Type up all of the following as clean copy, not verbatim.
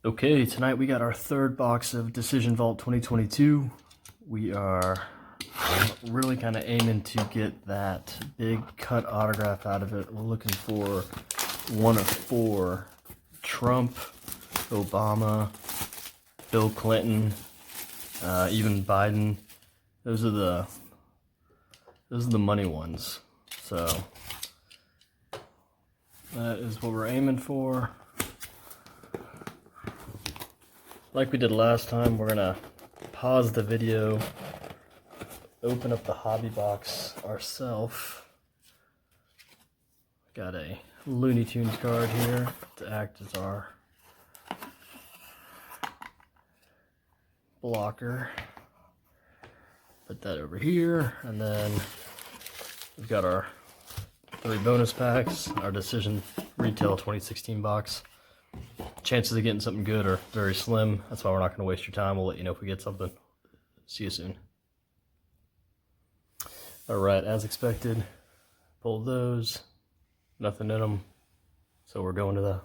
Okay, tonight we got our third box of Decision Vault 2022. We are really kind of aiming to get that big cut autograph out of it. We're looking for one of four: Trump, Obama, Bill Clinton, even Biden. Those are the money ones. So that is what we're aiming for. Like we did last time, we're gonna pause the video, open up the hobby box ourselves. Got a Looney Tunes card here to act as our blocker. Put that over here, and then we've got our 3 bonus packs, our Decision Retail 2016 box. Chances of getting something good are very slim. That's why we're not going to waste your time. We'll let you know if we get something. See you soon. Alright, as expected, pulled those. Nothing in them. So we're going to the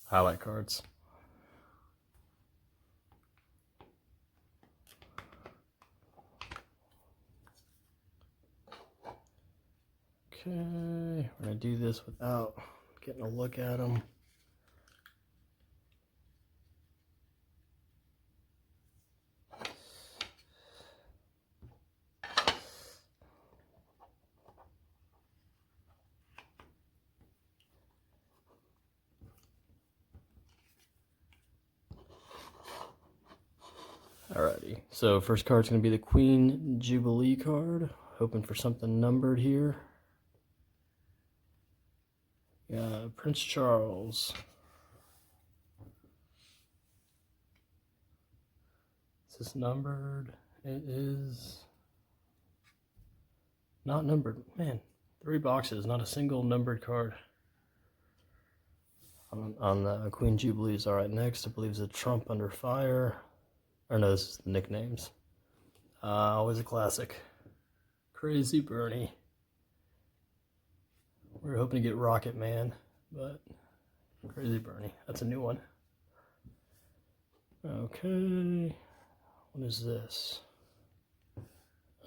highlight cards. Okay, we're going to do this without getting a look at them. Alrighty, so first card's going to be the Queen Jubilee card. Hoping for something numbered here. Yeah, Prince Charles. Is this numbered? It is not numbered. Man, 3 boxes, not a single numbered card on the Queen Jubilees. Alright, next I believe is a Trump Under Fire. Or no, this is the nicknames. Always a classic. Crazy Bernie. We were hoping to get Rocket Man, but Crazy Bernie. That's a new one. Okay. What is this?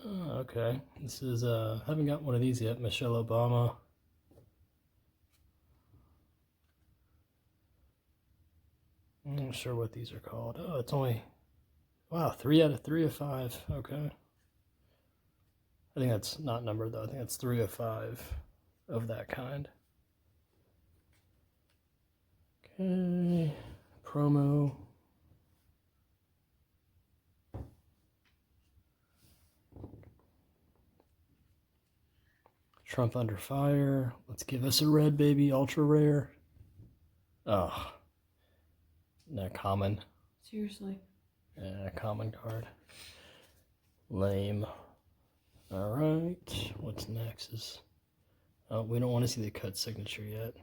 Okay. This is, haven't got one of these yet. Michelle Obama. I'm not sure what these are called. Oh, it's only... Wow, 3 out of 3 of 5. Okay. I think that's not numbered though. I think that's 3 of 5 of that kind. Okay. Promo. Trump Under Fire. Let's give us a red, baby. Ultra rare. Oh. Not common. Seriously. Yeah, common card. Lame. Alright. What's next is... Oh, we don't want to see the cut signature yet.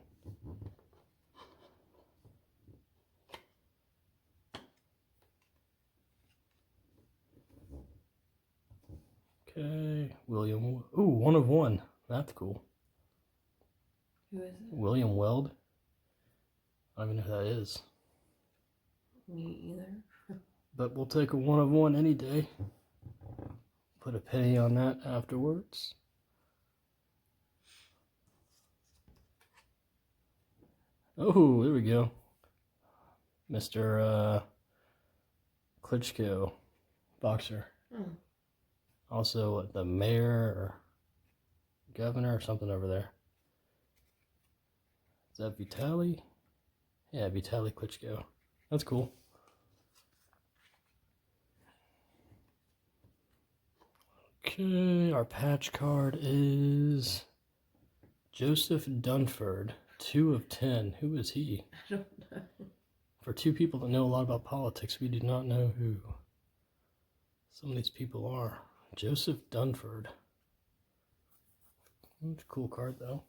Okay. William... Ooh, 1 of 1. That's cool. Who is it? William Weld. I don't even know who that is. Me either. But we'll take a 1 of 1 any day. Put a penny on that afterwards. Oh, there we go. Mr. Klitschko, boxer. Oh. Also the mayor or governor or something over there. Is that Vitaly? Yeah, Vitaly Klitschko. That's cool. Okay, our patch card is Joseph Dunford, 2 of 10. Who is he? I don't know. For 2 people that know a lot about politics, we do not know who some of these people are. Joseph Dunford. That's a cool card, though.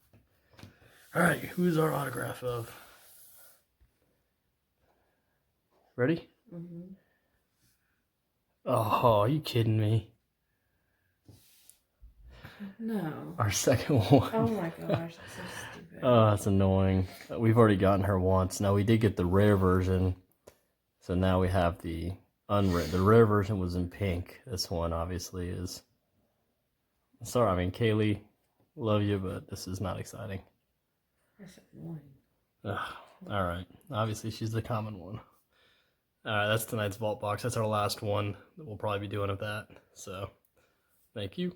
Alright, who's our autograph of? Ready? Mm-hmm. Oh, are you kidding me? No. Our second one. Oh my gosh, that's so stupid. Oh, that's annoying. We've already gotten her once. Now, we did get the rare version So now we have the unwritten. The rare version was in pink. This one obviously is. Sorry, I mean Kaylee, love you, but this is not exciting. That's annoying. Ugh, all right. Obviously, she's the common one. All right, that's tonight's vault box. That's our last one that we'll probably be doing of that. So, thank you.